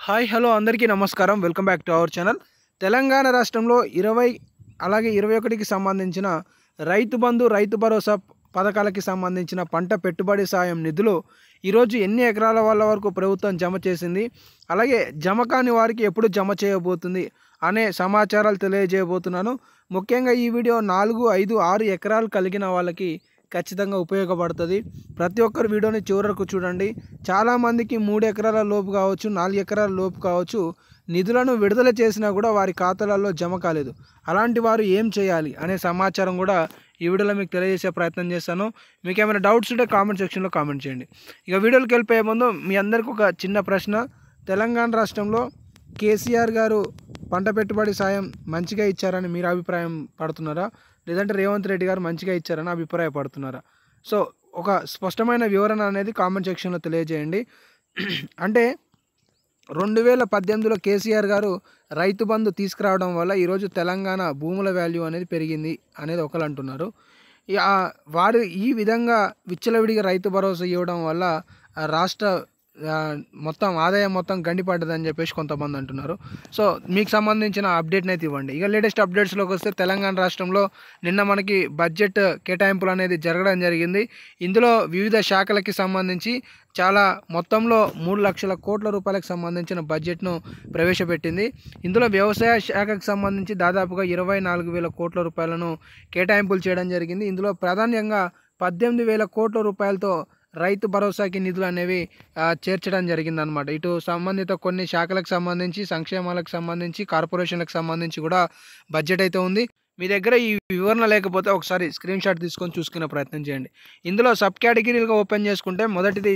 Hi hello అందరికీ నమస్కారం. Welcome back to our channel. Telangana రాష్ట్రంలో 20 అలాగే 21కి సంబంధించిన రైతు బంధు, రైతు భరోసా పథకాలకి సంబంధించిన పంట పెట్టుబడి సాయం నిధులు ఈరోజు ఎన్ని ఎకరాల వాళ్ళ వరకు ప్రభుత్వం జమ చేసింది, అలాగే జమ కాని వారికి ఎప్పుడు జమ చేయబోతుంది అనే సమాచారాలు తెలియజేయబోతున్నాను. ముఖ్యంగా ఈ వీడియో 4, 5, 6 ఎకరాలు కలిగిన వాళ్ళకి ఖచ్చితంగా ఉపయోగపడుతుంది. ప్రతి ఒక్కరు వీడియోని చివరకు చూడండి. చాలామందికి 3 ఎకరాల లోపు కావచ్చు, 4 ఎకరాల లోపు కావచ్చు నిధులను విడుదల చేసినా కూడా వారి ఖాతాలలో జమ కాలేదు. అలాంటి వారు ఏం చేయాలి అనే సమాచారం కూడా ఈ వీడియోలో మీకు తెలియజేసే ప్రయత్నం చేస్తాను. మీకు ఏమైనా డౌట్స్ ఉంటే కామెంట్ సెక్షన్లో కామెంట్ చేయండి. ఇక వీడియోకి వెళ్ళిపోయే ముందు మీ అందరికీ ఒక చిన్న ప్రశ్న. తెలంగాణ రాష్ట్రంలో కేసీఆర్ గారు పంట పెట్టుబడి సాయం మంచిగా ఇచ్చారని మీరు అభిప్రాయం పడుతున్నారా, లేదంటే రేవంత్ రెడ్డి గారు మంచిగా ఇచ్చారని అభిప్రాయపడుతున్నారా? సో ఒక స్పష్టమైన వివరణ అనేది కామెంట్ సెక్షన్లో తెలియజేయండి. అంటే 2018లో కేసీఆర్ గారు రైతు బంధు తీసుకురావడం వల్ల ఈరోజు తెలంగాణ భూముల వాల్యూ అనేది పెరిగింది అనేది ఒకరు అంటున్నారు. వారు ఈ విధంగా విచ్చలవిడిగా రైతు భరోసా ఇవ్వడం వల్ల రాష్ట్ర మొత్తం ఆదాయం మొత్తం గండిపడ్డదని చెప్పేసి కొంతమంది అంటున్నారు. సో మీకు సంబంధించిన అప్డేట్ని అయితే ఇవ్వండి. ఇక లేటెస్ట్ అప్డేట్స్లోకి వస్తే తెలంగాణ రాష్ట్రంలో నిన్న మనకి బడ్జెట్ కేటాయింపులు అనేది జరగడం జరిగింది. ఇందులో వివిధ శాఖలకి సంబంధించి చాలా మొత్తంలో 3 లక్షల కోట్ల రూపాయలకు సంబంధించిన బడ్జెట్ను ప్రవేశపెట్టింది. ఇందులో వ్యవసాయ శాఖకు సంబంధించి దాదాపుగా 24,000 కోట్ల రూపాయలను కేటాయింపులు చేయడం జరిగింది. ఇందులో ప్రాధాన్యంగా 18,000 కోట్ల రూపాయలతో రైతు భరోసాకి నిధులు అనేవి చేర్చడం జరిగిందనమాట. ఇటు సంబంధిత కొన్ని శాఖలకు సంబంధించి, సంక్షేమాలకు సంబంధించి, కార్పొరేషన్లకు సంబంధించి కూడా బడ్జెట్ అయితే ఉంది. మీ దగ్గర ఈ వివరణ లేకపోతే ఒకసారి స్క్రీన్ షాట్ తీసుకొని చూసుకునే ప్రయత్నం చేయండి. ఇందులో సబ్ కేటగిరీలుగా ఓపెన్ చేసుకుంటే మొదటిది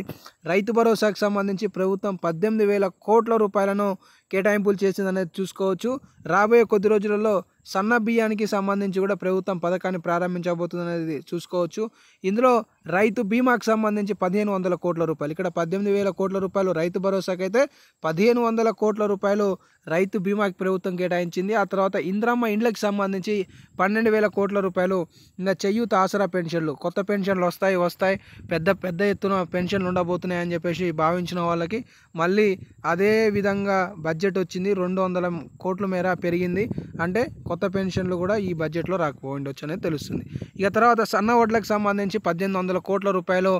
రైతు భరోసాకు సంబంధించి ప్రభుత్వం 18,000 కోట్ల రూపాయలను కేటాయింపులు చేసిందనేది చూసుకోవచ్చు. రాబోయే కొద్ది రోజులలో సన్న బియ్యానికి సంబంధించి కూడా ప్రభుత్వం పథకాన్ని ప్రారంభించబోతుంది అనేది చూసుకోవచ్చు. ఇందులో రైతు బీమాకు సంబంధించి 1,500 కోట్ల రూపాయలు, ఇక్కడ 18,000 కోట్ల రూపాయలు రైతు భరోసాకైతే 1,500 కోట్ల రూపాయలు రైతు బీమాకి ప్రభుత్వం కేటాయించింది. ఆ తర్వాత ఇంద్రమ్మ ఇండ్లకి సంబంధించి 12,000 కోట్ల రూపాయలు, ఇంకా చేయూత ఆసరా పెన్షన్లు, కొత్త పెన్షన్లు వస్తాయి పెద్ద ఎత్తున పెన్షన్లు ఉండబోతున్నాయని చెప్పేసి భావించిన వాళ్ళకి మళ్ళీ అదే విధంగా బడ్జెట్ వచ్చింది. 200 కోట్ల మేర పెరిగింది. అంటే కొత్త పెన్షన్లు కూడా ఈ బడ్జెట్లో రాకపోవచ్చు అనేది తెలుస్తుంది. ఇక తర్వాత సన్న వడ్లకు సంబంధించి 1,800 కోట్ల రూపాయలు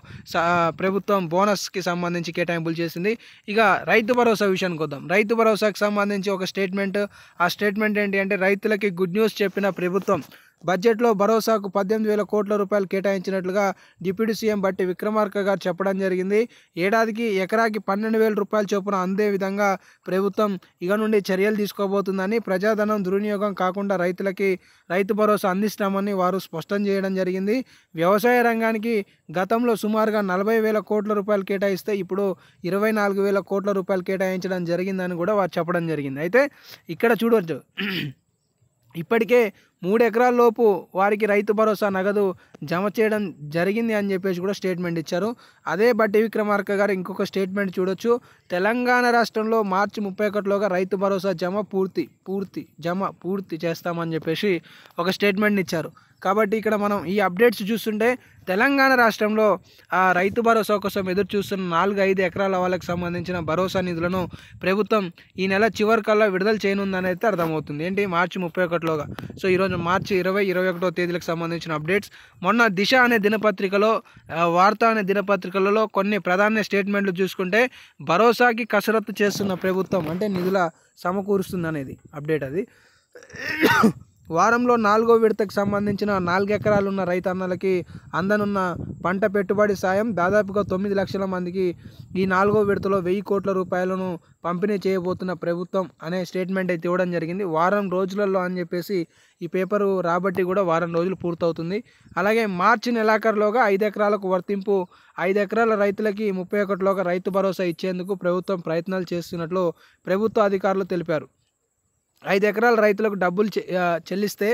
ప్రభుత్వం బోనస్కి సంబంధించి కేటాయింపులు చేసింది. ఇక రైతు భరోసా విషయానికి వద్దాం. రైతు భరోసాకి సంబంధించి ఒక స్టేట్మెంట్, ఆ స్టేట్మెంట్ ఏంటి అంటే రైతులకి గుడ్ న్యూస్ చెప్పిన ప్రభుత్వం. బడ్జెట్లో భరోసాకు 18,000 కోట్ల రూపాయలు కేటాయించినట్లుగా డిప్యూటీ సీఎం బట్టి విక్రమార్క గారు చెప్పడం జరిగింది. ఏడాదికి ఎకరాకి 12,000 రూపాయల చొప్పున అందే విధంగా ప్రభుత్వం ఇక నుండి చర్యలు తీసుకోబోతుందని, ప్రజాధనం దుర్వినియోగం కాకుండా రైతులకి రైతు భరోసా అందిస్తామని వారు స్పష్టం చేయడం జరిగింది. వ్యవసాయ రంగానికి గతంలో సుమారుగా 40,000 కోట్ల రూపాయలు కేటాయిస్తే ఇప్పుడు 24,000 కోట్ల రూపాయలు కేటాయించడం జరిగిందని కూడా వారు చెప్పడం జరిగింది. అయితే ఇక్కడ చూడవచ్చు, ఇప్పటికే 3 ఎకరాల లోపు వారికి రైతు భరోసా నగదు జమ చేయడం జరిగింది అని చెప్పేసి కూడా స్టేట్మెంట్ ఇచ్చారు. అదే బట్టి విక్రమార్క గారు ఇంకొక స్టేట్మెంట్ చూడొచ్చు. తెలంగాణ రాష్ట్రంలో మార్చి 31లోగా రైతు భరోసా పూర్తి చేస్తామని చెప్పేసి ఒక స్టేట్మెంట్ ఇచ్చారు. కాబట్టి ఇక్కడ మనం ఈ అప్డేట్స్ చూస్తుంటే తెలంగాణ రాష్ట్రంలో ఆ రైతు భరోసా కోసం ఎదురు చూస్తున్న 4-5 ఎకరాల వాళ్ళకి సంబంధించిన భరోసా నిధులను ప్రభుత్వం ఈ నెల చివరికల్లా విడుదల చేయనుందని అయితే అర్థమవుతుంది. ఏంటి, మార్చి 31లోగా. సో ఈరోజు మార్చి 20, 21వ తేదీలకు సంబంధించిన అప్డేట్స్. మొన్న దిశ అనే దినపత్రికలో, వార్త అనే దినపత్రికలలో కొన్ని ప్రధాన స్టేట్మెంట్లు చూసుకుంటే భరోసాకి కసరత్తు చేస్తున్న ప్రభుత్వం అంటే నిధుల సమకూరుస్తుంది అనేది అప్డేట్. అది వారంలో 4వ విడతకు సంబంధించిన 4 ఎకరాలున్న రైతన్నలకి అందనున్న పంట పెట్టుబడి సాయం దాదాపుగా 9 లక్షల మందికి ఈ 4వ విడతలో 1,000 కోట్ల రూపాయలను పంపిణీ చేయబోతున్న ప్రభుత్వం అనే స్టేట్మెంట్ అయితే ఇవ్వడం జరిగింది. వారం రోజులలో అని చెప్పేసి ఈ పేపరు రాబట్టి కూడా వారం రోజులు పూర్తవుతుంది. అలాగే మార్చి నెలాఖరులోగా 5 ఎకరాలకు వర్తింపు, 5 ఎకరాల రైతులకి 31లోగా రైతు భరోసా ఇచ్చేందుకు ప్రభుత్వం ప్రయత్నాలు చేస్తున్నట్లు ప్రభుత్వ అధికారులు తెలిపారు. 5 ఎకరాల రైతులకు డబ్బులు చెల్లిస్తే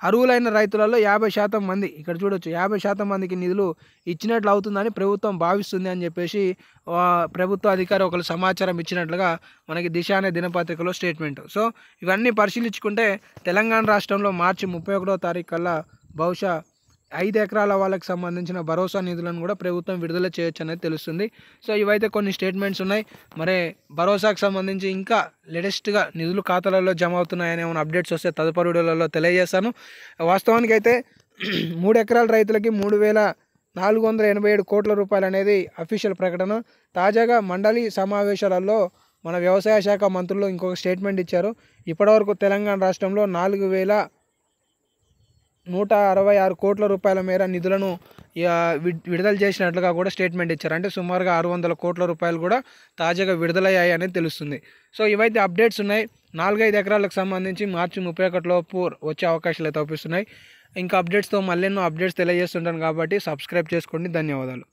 అర్హులైన రైతులలో 50% మంది, ఇక్కడ చూడొచ్చు, 50% మందికి నిధులు ఇచ్చినట్లు అవుతుందని ప్రభుత్వం భావిస్తుంది అని చెప్పేసి ప్రభుత్వ అధికారి ఒకరు సమాచారం ఇచ్చినట్లుగా మనకి దిశ అనే దినపత్రికలో స్టేట్మెంట్. సో ఇవన్నీ పరిశీలించుకుంటే తెలంగాణ రాష్ట్రంలో మార్చి 31వ తారీఖు కల్లా బహుశా 5 ఎకరాల వాళ్ళకి సంబంధించిన భరోసా నిధులను కూడా ప్రభుత్వం విడుదల చేయొచ్చు అనేది తెలుస్తుంది. సో ఇవైతే కొన్ని స్టేట్మెంట్స్ ఉన్నాయి. మరి భరోసాకు సంబంధించి ఇంకా లేటెస్ట్గా నిధులు ఖాతాలలో జమ అవుతున్నాయనే ఏమైనా అప్డేట్స్ వస్తే తదుపరి వీడియోలలో తెలియజేస్తాను. వాస్తవానికి అయితే 3 ఎకరాల రైతులకి 3,487 కోట్ల రూపాయలు అనేది అఫీషియల్ ప్రకటన. తాజాగా మండలి సమావేశాలలో మన వ్యవసాయ శాఖ మంత్రులు ఇంకొక స్టేట్మెంట్ ఇచ్చారు. ఇప్పటివరకు తెలంగాణ రాష్ట్రంలో 4,166 కోట్ల రూపాయల మేర నిధులను విడుదల చేసినట్లుగా కూడా స్టేట్మెంట్ ఇచ్చారు. అంటే సుమారుగా 600 కోట్ల రూపాయలు కూడా తాజాగా విడుదలయ్యాయి అనేది తెలుస్తుంది. సో ఇవైతే అప్డేట్స్ ఉన్నాయి. 4-5 ఎకరాలకు సంబంధించి మార్చి 31 లోపు వచ్చే అవకాశాలు అయితే అవుపిస్తున్నాయి. ఇంకా అప్డేట్స్తో మళ్ళీ ఎన్నో అప్డేట్స్ తెలియజేస్తుంటాను కాబట్టి సబ్స్క్రైబ్ చేసుకోండి. ధన్యవాదాలు.